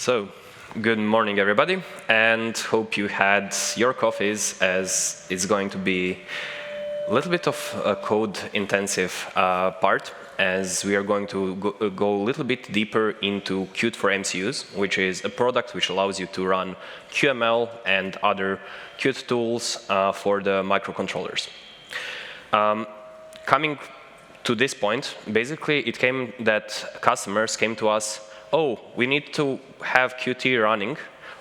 So, good morning, everybody, and hope you had your coffees, as it's going to be a little bit of a code-intensive part, as we are going to go a little bit deeper into Qt for MCUs, which is a product which allows you to run QML and other Qt tools for the microcontrollers. Coming to this point, basically it came that customers came to us, oh, we need to have Qt running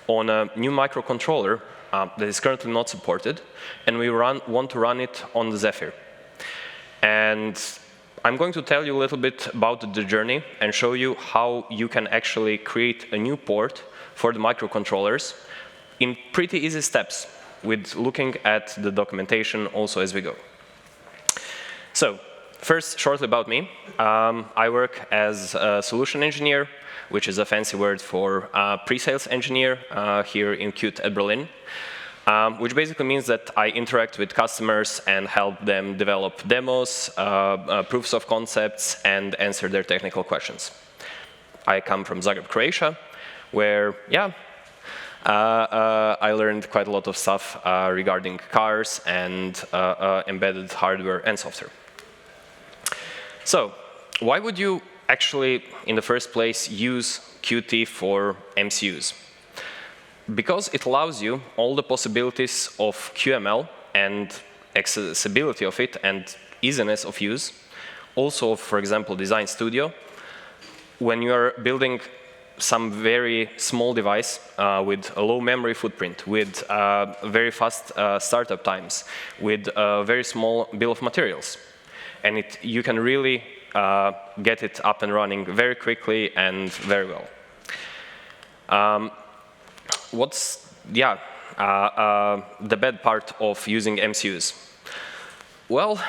on a new microcontroller that is currently not supported, and we want to run it on the Zephyr. And I'm going to tell you a little bit about the journey and show you how you can actually create a new port for the microcontrollers in pretty easy steps, with looking at the documentation also as we go. So, first, shortly about me. I work as a solution engineer, which is a fancy word for pre-sales engineer here in Qt at Berlin, which basically means that I interact with customers and help them develop demos, proofs of concepts, and answer their technical questions. I come from Zagreb, Croatia, where, I learned quite a lot of stuff regarding cars and embedded hardware and software. So, why would you actually, in the first place, use Qt for MCUs? Because it allows you all the possibilities of QML and accessibility of it and easiness of use. Also, for example, Design Studio. When you are building some very small device with a low memory footprint, with very fast startup times, with a very small bill of materials, and you can really get it up and running very quickly and very well. What's the bad part of using MCUs? Well,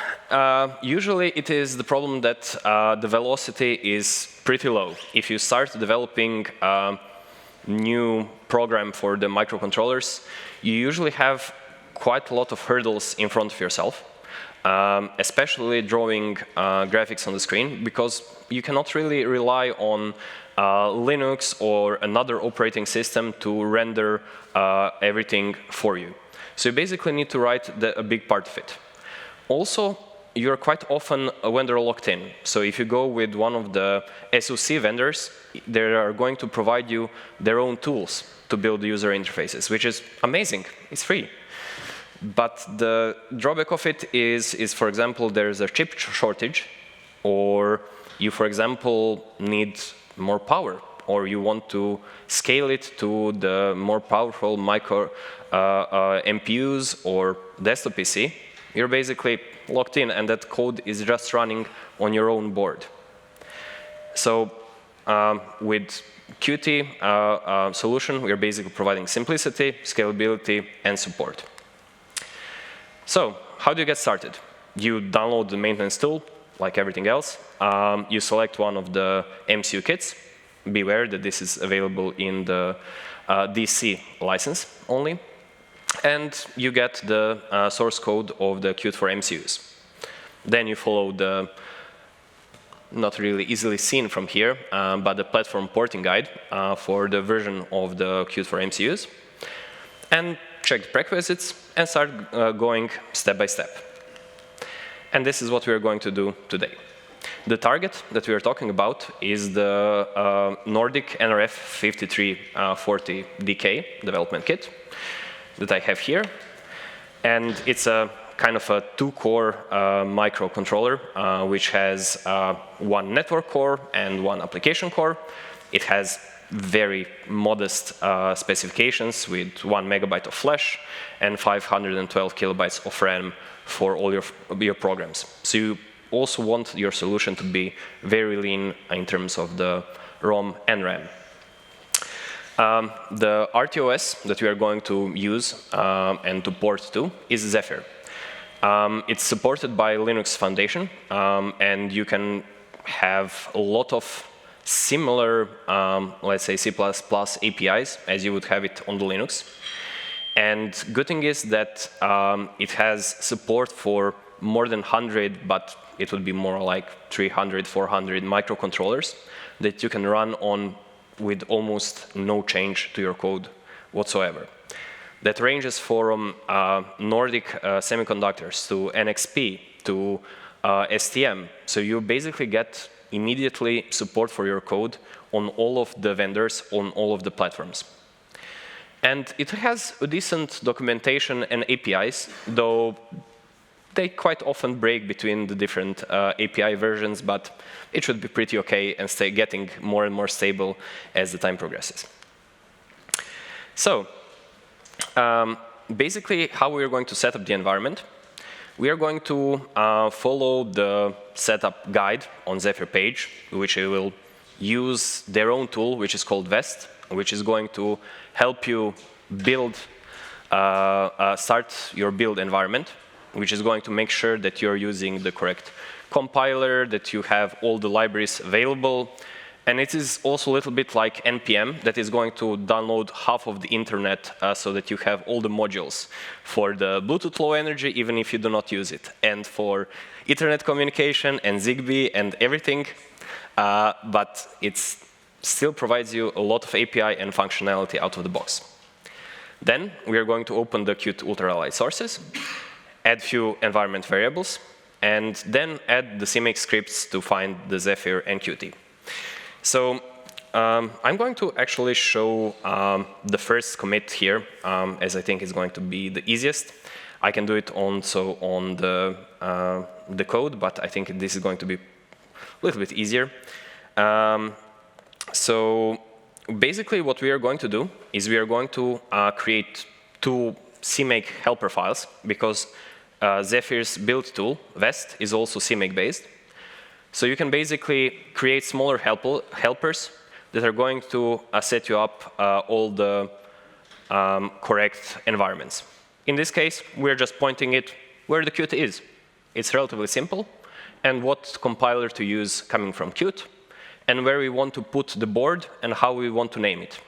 usually it is the problem that the velocity is pretty low. If you start developing a new program for the microcontrollers, you usually have quite a lot of hurdles in front of yourself. Especially drawing graphics on the screen, because you cannot really rely on Linux or another operating system to render everything for you. So you basically need to write a big part of it. Also, you're quite often vendor locked in. So if you go with one of the SoC vendors, they are going to provide you their own tools to build user interfaces, which is amazing. It's free. But the drawback of it is, for example, there's a chip shortage, or you, for example, need more power, or you want to scale it to the more powerful micro MPUs or desktop PC. You're basically locked in, and that code is just running on your own board. So with Qt solution, we are basically providing simplicity, scalability, and support. So, how do you get started? You download the maintenance tool, like everything else. You select one of the MCU kits. Beware that this is available in the DC license only. And you get the source code of the Qt for MCUs. Then you follow the, not really easily seen from here, but the platform porting guide for the version of the Qt for MCUs. And check the prerequisites, and start going step by step. And this is what we are going to do today. The target that we are talking about is the Nordic NRF 5340DK development kit that I have here. And it's a kind of a two-core microcontroller, which has one network core and one application core. It has very modest specifications with 1 megabyte of flash and 512 kilobytes of RAM for all your programs. So you also want your solution to be very lean in terms of the ROM and RAM. The RTOS that we are going to use and to port to is Zephyr. It's supported by Linux Foundation, and you can have a lot of similar, let's say, C++ APIs as you would have it on the Linux. And good thing is that it has support for more than 100, but it would be more like 300, 400 microcontrollers that you can run on with almost no change to your code whatsoever. That ranges from Nordic semiconductors to NXP to STM. So you basically get immediately support for your code on all of the vendors, on all of the platforms. And it has a decent documentation and APIs, though they quite often break between the different API versions, but it should be pretty okay and stay getting more and more stable as the time progresses. So, basically how we are going to set up the environment. We are going to follow the setup guide on Zephyr page, which will use their own tool, which is called Vest, which is going to help you build, start your build environment, which is going to make sure that you're using the correct compiler, that you have all the libraries available. And it is also a little bit like NPM that is going to download half of the internet so that you have all the modules for the Bluetooth Low Energy, even if you do not use it, and for Ethernet communication and Zigbee and everything. But it still provides you a lot of API and functionality out of the box. Then we are going to open the Qt ultralight sources, add few environment variables, and then add the CMake scripts to find the Zephyr and Qt. So I'm going to actually show the first commit here, as I think it's going to be the easiest. I can do it also on the code, but I think this is going to be a little bit easier. So basically what we are going to do is we are going to create two CMake helper files, because Zephyr's build tool, Vest, is also CMake based. So you can basically create smaller helpers that are going to set you up all the correct environments. In this case, we're just pointing it where the Qt is. It's relatively simple, and what compiler to use coming from Qt, and where we want to put the board and how we want to name it.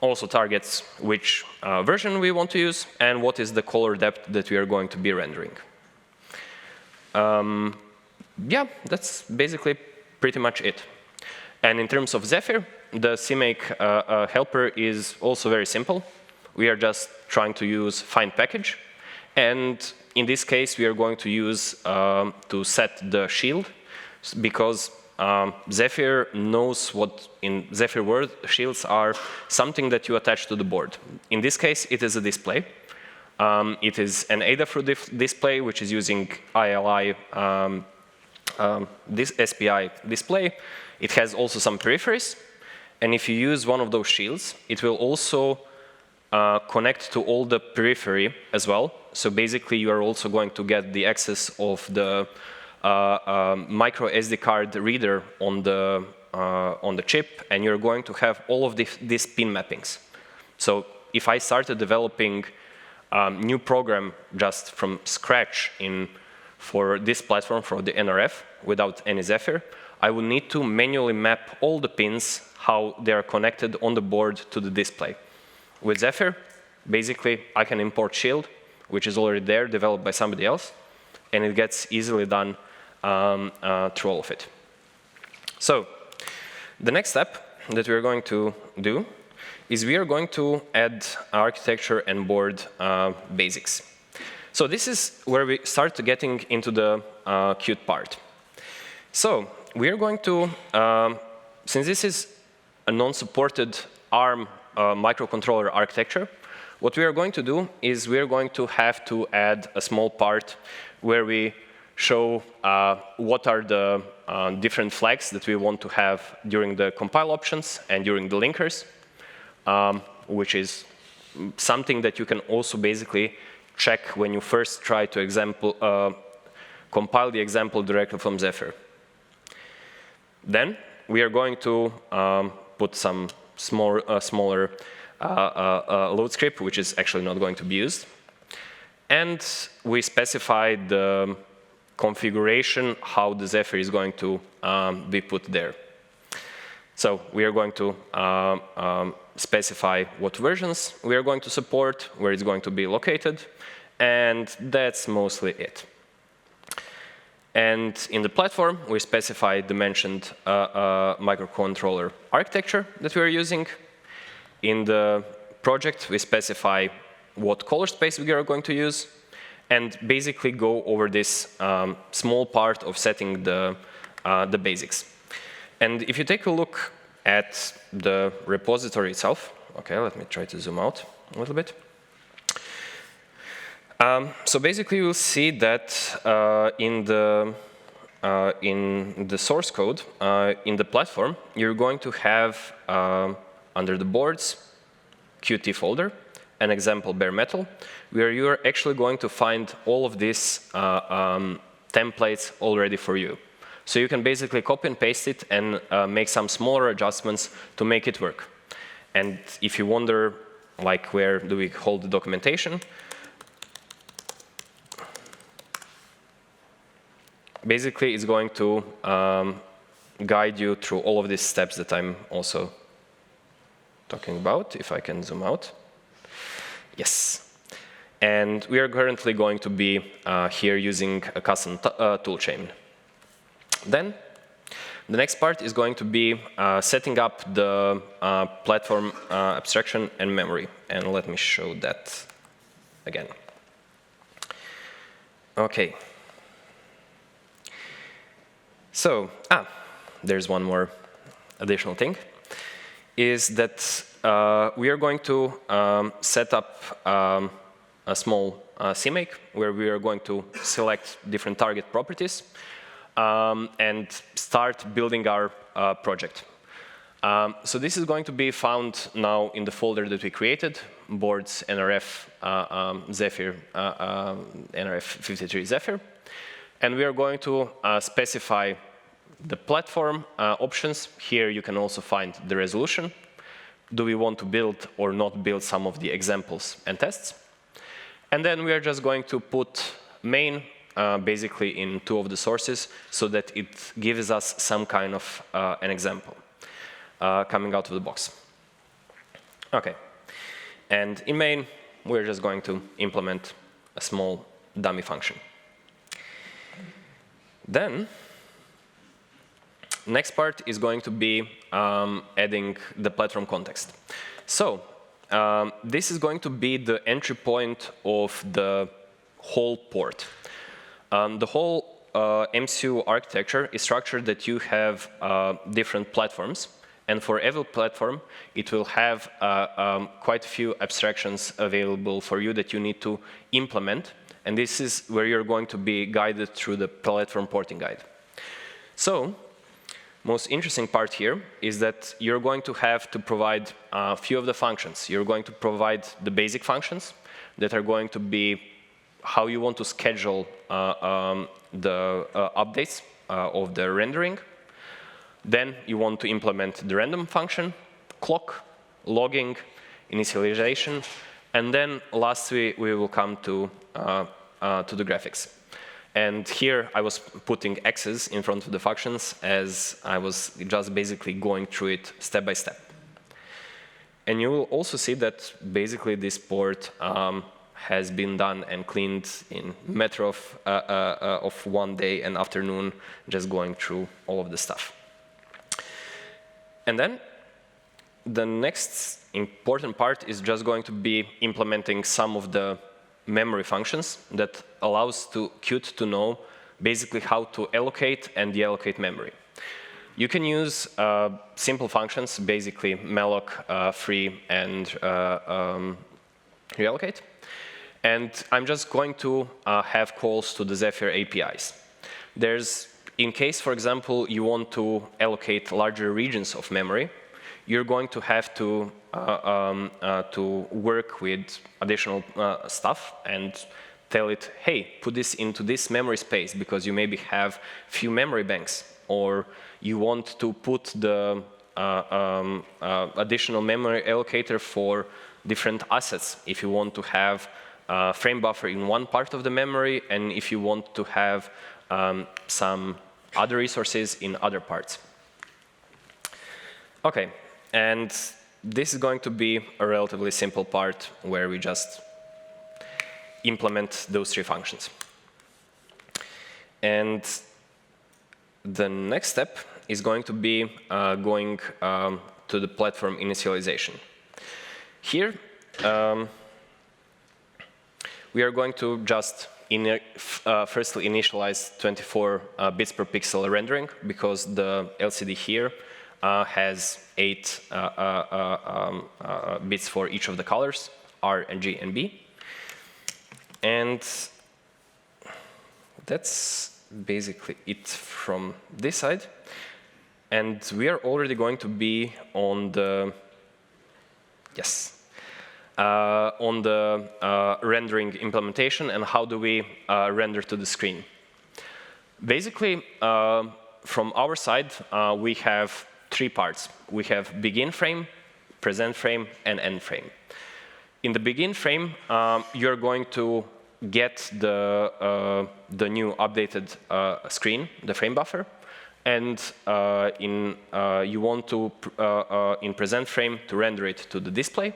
Also targets which version we want to use and what is the color depth that we are going to be rendering. Yeah, that's basically pretty much it. And in terms of Zephyr, the CMake helper is also very simple. We are just trying to use find package. And in this case, we are going to use to set the shield, because Zephyr knows what in Zephyr world shields are something that you attach to the board. In this case, it is a display. It is an Adafruit display, which is using ILI this SPI display. It has also some peripheries, and if you use one of those shields, it will also connect to all the periphery as well. So basically, you are also going to get the access of the micro SD card reader on the chip, and you're going to have all of these pin mappings. So if I started developing a new program just from scratch for this platform, for the NRF, without any Zephyr, I will need to manually map all the pins, how they are connected on the board to the display. With Zephyr, basically, I can import shield, which is already there, developed by somebody else, and it gets easily done through all of it. So the next step that we're going to do is we are going to add architecture and board basics. So this is where we start getting into the Qt part. So we are going to, since this is a non-supported ARM microcontroller architecture, what we are going to do is we are going to have to add a small part where we show what are the different flags that we want to have during the compile options and during the linkers, which is something that you can also basically check when you first try to compile the example directly from Zephyr. Then we are going to put some smaller load script, which is actually not going to be used. And we specify the configuration, how the Zephyr is going to be put there. So we are going to specify what versions we are going to support, where it's going to be located, and that's mostly it. And in the platform, we specify the mentioned microcontroller architecture that we are using. In the project, we specify what color space we are going to use, and basically go over this small part of setting the basics. And if you take a look at the repository itself, okay, let me try to zoom out a little bit. So basically, you'll see that in the source code, in the platform, you're going to have under the boards, Qt folder, an example bare metal, where you're actually going to find all of these templates already for you. So you can basically copy and paste it and make some smaller adjustments to make it work. And if you wonder, like, where do we hold the documentation, basically it's going to guide you through all of these steps that I'm also talking about, if I can zoom out. Yes. And we are currently going to be here using a custom toolchain. Then, the next part is going to be setting up the platform abstraction and memory. And let me show that again. OK. So, there's one more additional thing, is that we are going to set up a small CMake where we are going to select different target properties and start building our project. So this is going to be found now in the folder that we created, boards NRF Zephyr NRF 53 Zephyr. And we are going to specify the platform options. Here you can also find the resolution. Do we want to build or not build some of the examples and tests? And then we are just going to put main basically in two of the sources so that it gives us some kind of an example coming out of the box. OK. And in main, we're just going to implement a small dummy function. Then, next part is going to be adding the platform context. So, this is going to be the entry point of the whole port. The whole MCU architecture is structured that you have different platforms. And for every platform, it will have quite a few abstractions available for you that you need to implement. And this is where you're going to be guided through the platform porting guide. So, most interesting part here is that you're going to have to provide a few of the functions. You're going to provide the basic functions that are going to be how you want to schedule the updates of the rendering. Then you want to implement the random function, clock, logging, initialization, and then lastly we will come to the graphics. And here I was putting X's in front of the functions as I was just basically going through it step by step. And you will also see that basically this port has been done and cleaned in a matter of one day and afternoon, just going through all of the stuff. And then the next important part is just going to be implementing some of the memory functions that allows Qt to know basically how to allocate and deallocate memory. You can use simple functions, basically malloc, free, and reallocate. And I'm just going to have calls to the Zephyr APIs. In case, for example, you want to allocate larger regions of memory, you're going to have to work with additional stuff and tell it, hey, put this into this memory space because you maybe have few memory banks, or you want to put the additional memory allocator for different assets if you want to have frame buffer in one part of the memory and if you want to have some other resources in other parts. OK, and this is going to be a relatively simple part where we just implement those three functions. And the next step is going to be going to the platform initialization. Here, we are going to just firstly initialize 24 bits per pixel rendering, because the LCD here has 8 bits for each of the colors, R and G and B. And that's basically it from this side. And we are already going to be on the, on the rendering implementation and how do we render to the screen. Basically, from our side, we have 3 parts. We have begin frame, present frame, and end frame. In the begin frame, you're going to get the new updated screen, the frame buffer, and you want to, in present frame, to render it to the display.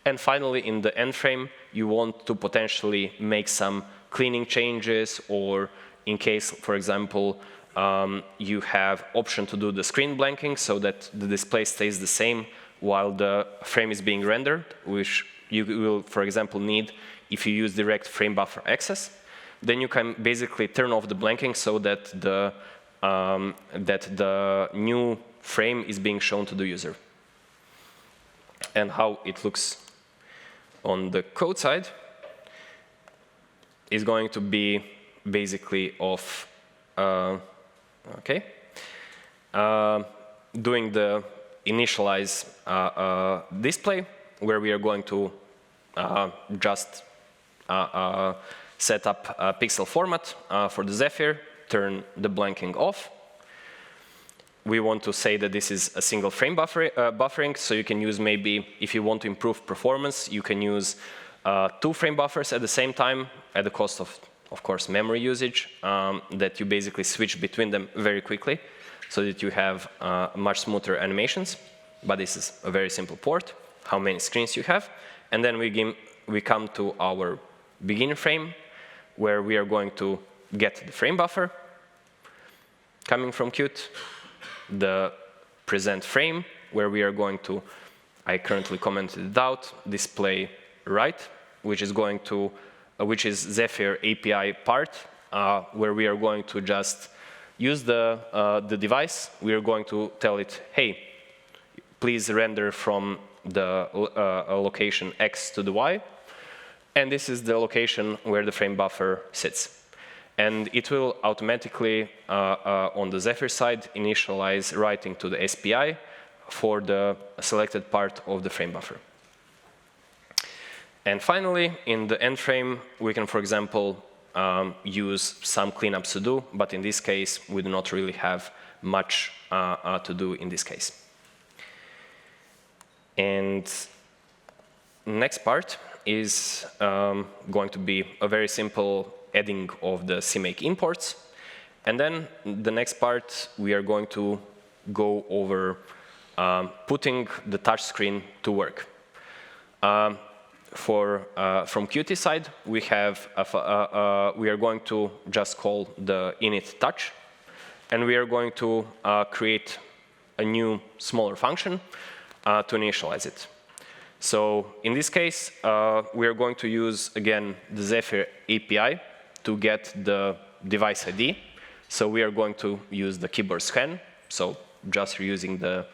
And finally, in the end frame, you want to potentially make some cleaning changes, or in case, for example, you have option to do the screen blanking so that the display stays the same while the frame is being rendered, which you will, for example, need if you use direct frame buffer access. Then you can basically turn off the blanking so that the new frame is being shown to the user. And how it looks on the code side is going to be basically of doing the initialize display, where we are going to just set up a pixel format for the Zephyr, turn the blanking off. We want to say that this is a single frame buffering, so you can use, maybe if you want to improve performance, you can use 2 frame buffers at the same time at the cost of course, memory usage, that you basically switch between them very quickly so that you have much smoother animations. But this is a very simple port, how many screens you have. And then we come to our begin frame, where we are going to get the frame buffer coming from Qt, the present frame, where we are going to, I currently commented it out, display right, which is going to, which is Zephyr API part, where we are going to just use the device. We are going to tell it, hey, please render from the location X to the Y. And this is the location where the frame buffer sits. And it will automatically, on the Zephyr side, initialize writing to the SPI for the selected part of the frame buffer. And finally, in the end frame, we can, for example, use some cleanups to do, but in this case, we do not really have much to do in this case. And next part is going to be a very simple adding of the CMake imports. And then the next part, we are going to go over putting the touch screen to work. From Qt side, we have we are going to just call the init touch, and we are going to create a new smaller function to initialize it. So in this case, we are going to use again the Zephyr API to get the device ID. So we are going to use the keyboard scan. So just using the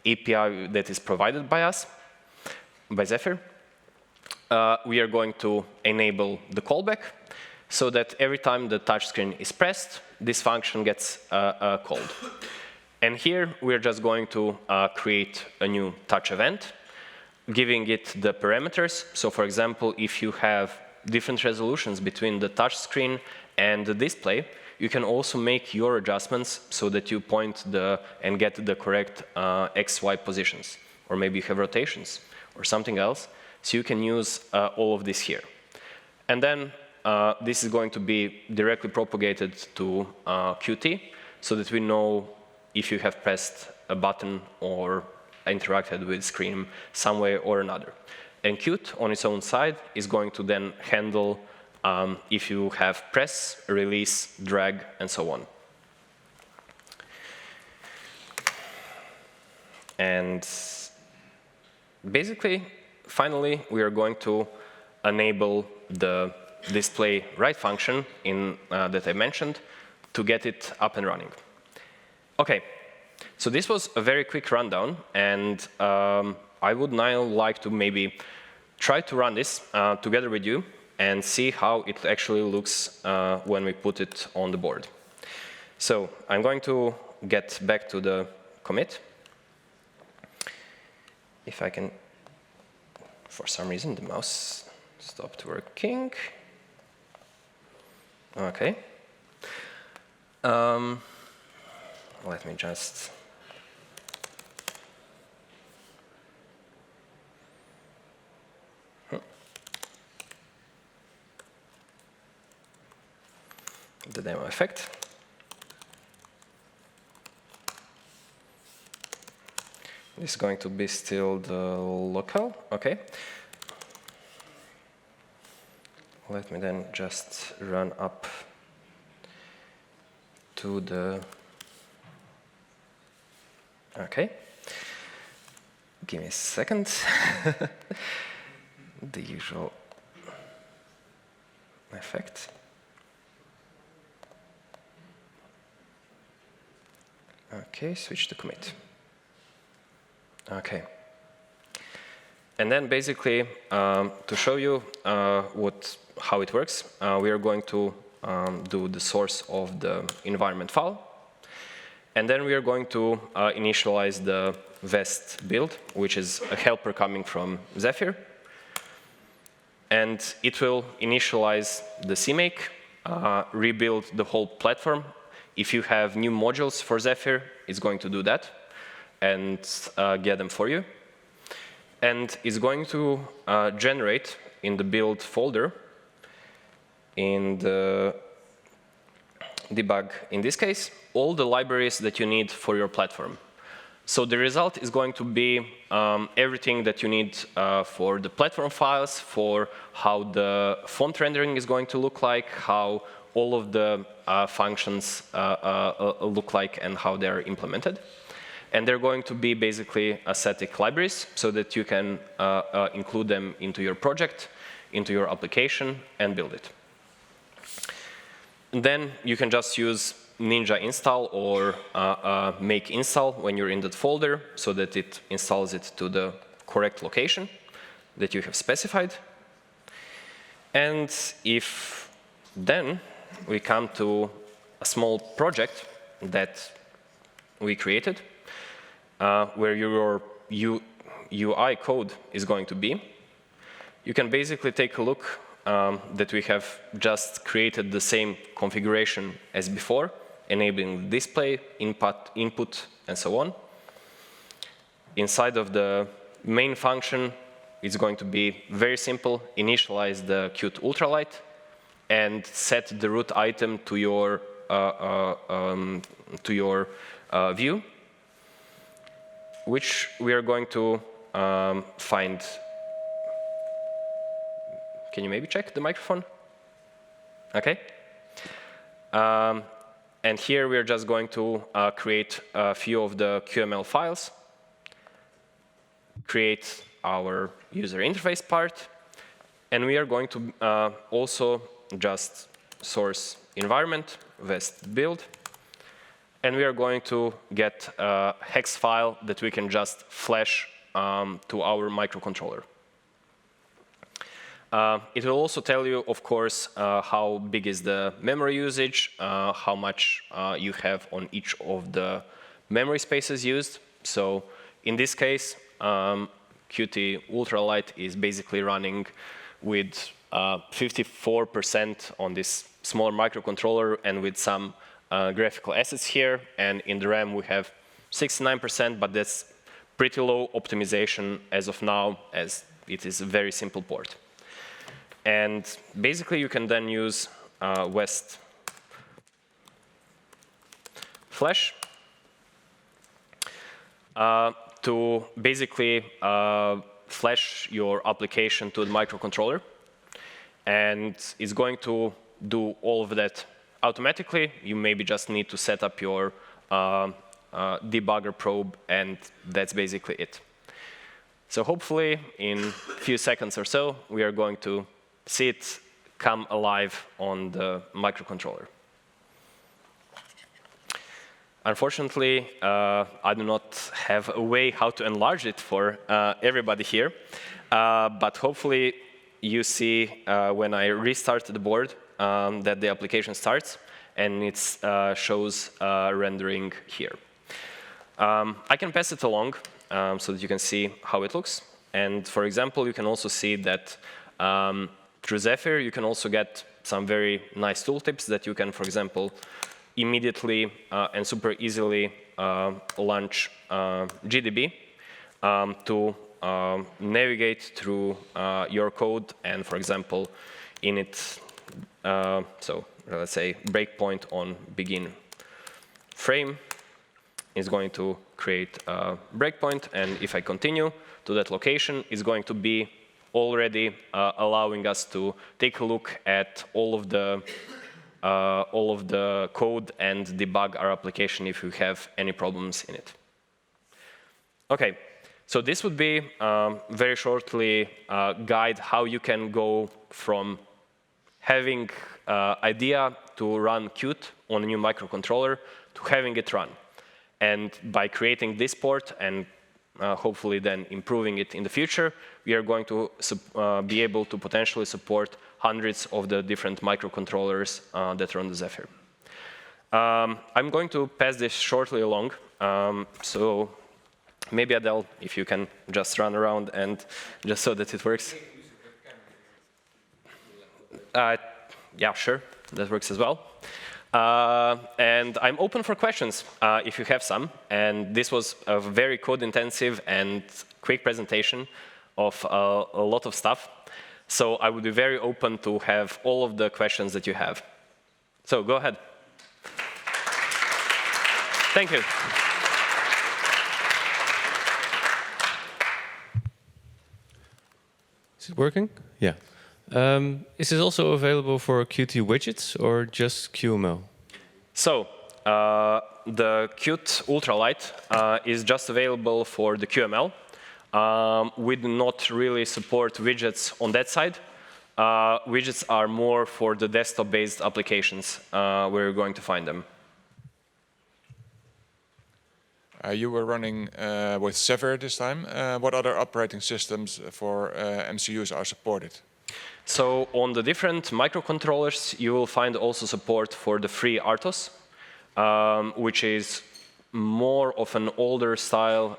API that is provided by us, by Zephyr. We are going to enable the callback so that every time the touchscreen is pressed, this function gets called. And here we are just going to create a new touch event, giving it the parameters. So for example, if you have different resolutions between the touchscreen and the display, you can also make your adjustments so that you point and get the correct X, Y positions. Or maybe you have rotations or something else. So you can use all of this here. And then this is going to be directly propagated to Qt so that we know if you have pressed a button or interacted with the screen some way or another. And Qt on its own side is going to then handle if you have press, release, drag, and so on. And basically, finally, we are going to enable the display write function that I mentioned to get it up and running. OK, so this was a very quick rundown, and I would now like to maybe try to run this together with you and see how it actually looks when we put it on the board. So I'm going to get back to the commit. If I can, for some reason, the mouse stopped working. OK. Let me just the demo effect. This is going to be still the local. OK. Let me then just run up to the. OK. Give me a second. The usual effect. OK, switch to commit. OK. And then basically, to show you how it works, we are going to do the source of the environment file. And then we are going to initialize the vest build, which is a helper coming from Zephyr. And it will initialize the CMake, rebuild the whole platform. If you have new modules for Zephyr, it's going to do that and get them for you. And it's going to generate in the build folder, in the debug, in this case, all the libraries that you need for your platform. So the result is going to be everything that you need for the platform files, for how the font rendering is going to look like, how all of the functions look like, and how they're implemented. And they're going to be basically static libraries so that you can include them into your project, into your application, and build it. And then you can just use Ninja install or make install when you're in that folder so that it installs it to the correct location that you have specified. And if then we come to a small project that we created, where your UI code is going to be, you can basically take a look that we have just created the same configuration as before, enabling display, input, and so on. Inside of the main function, it's going to be very simple. Initialize the Qt Ultralight and set the root item to your view, which we are going to find. Can you maybe check the microphone? OK. And here we are just going to create a few of the QML files, create our user interface part, and we are going to also just source environment, vest build, and we are going to get a hex file that we can just flash to our microcontroller. It will also tell you, of course, how big is the memory usage, how much you have on each of the memory spaces used. So in this case, Qt Ultralight is basically running with 54% on this smaller microcontroller and with some graphical assets here. And in the RAM, we have 69%, but that's pretty low optimization as of now, as it is a very simple port. And basically, you can then use West Flash to basically flash your application to the microcontroller. and it's going to do all of that automatically. You maybe just need to set up your debugger probe, and that's basically it. So hopefully, in a few seconds or so, we are going to see it come alive on the microcontroller. Unfortunately, I do not have a way how to enlarge it for everybody here, but hopefully you see when I restart the board that the application starts, and it shows rendering here. I can pass it along so that you can see how it looks. And for example, you can also see that through Zephyr, you can also get some very nice tooltips that you can, for example, immediately and super easily launch GDB to navigate through your code and, for example, init, so let's say breakpoint on begin frame is going to create a breakpoint, and if I continue to that location, it's going to be already allowing us to take a look at all of the code and debug our application if we have any problems in it. Okay, so this would be very shortly guide how you can go from having idea to run Qt on a new microcontroller to having it run. And by creating this port and hopefully then improving it in the future, we are going to be able to potentially support hundreds of the different microcontrollers that run the Zephyr. I'm going to pass this shortly along. So maybe Adele, if you can just run around and just so that it works. Yeah, sure, that works as well. And I'm open for questions if you have some. And this was a very code-intensive and quick presentation of a lot of stuff. So I would be very open to have all of the questions that you have. So go ahead. Thank you. Is it working? Yeah. Is this also available for Qt widgets or just QML? So the Qt Ultralight is just available for the QML. We do not really support widgets on that side. Widgets are more for the desktop-based applications where you're going to find them. You were running with Zephyr this time. What other operating systems for MCUs are supported? So on the different microcontrollers, you will find also support for the free RTOS, which is more of an older style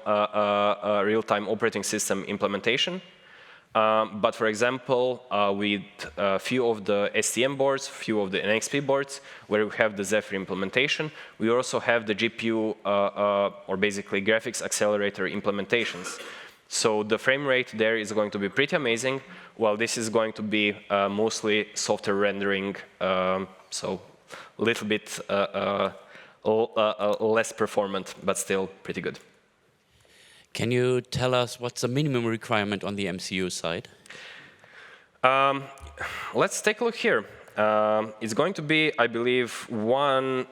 real-time operating system implementation. But for example, with a few of the STM boards, few of the NXP boards, where we have the Zephyr implementation, we also have the GPU, or basically graphics accelerator implementations. So the frame rate there is going to be pretty amazing, while this is going to be mostly software rendering, so a little bit less performant, but still pretty good. Can you tell us what's the minimum requirement on the MCU side? Let's take a look here. It's going to be, I believe, around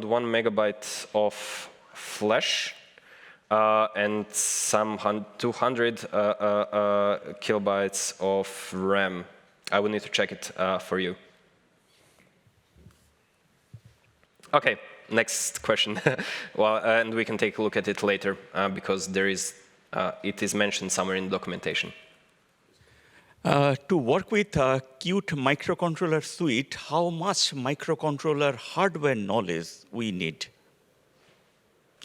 1 megabyte of flash and some 200 kilobytes of RAM. I will need to check it for you. OK. Next question. Well, and we can take a look at it later because there is, it is mentioned somewhere in the documentation. To work with Qt microcontroller suite, how much microcontroller hardware knowledge we need?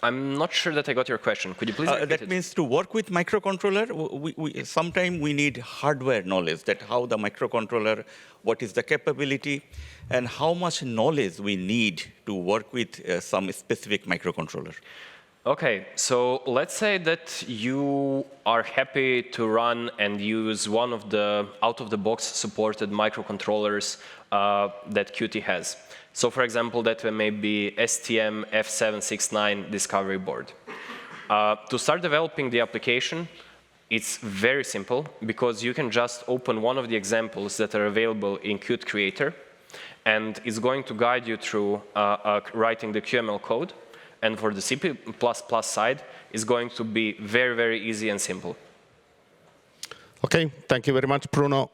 I'm not sure that I got your question. Could you please repeat it? That means to work with microcontroller, sometimes we need hardware knowledge, that how the microcontroller, what is the capability, and how much knowledge we need to work with some specific microcontroller. OK, so let's say that you are happy to run and use one of the out-of-the-box supported microcontrollers that Qt has. So for example, that may be STM F769 Discovery board. To start developing the application, It's very simple because you can just open one of the examples that are available in Qt Creator, and it's going to guide you through writing the QML code. And for the C++ side, it's going to be very, very easy and simple. Okay, thank you very much, Bruno.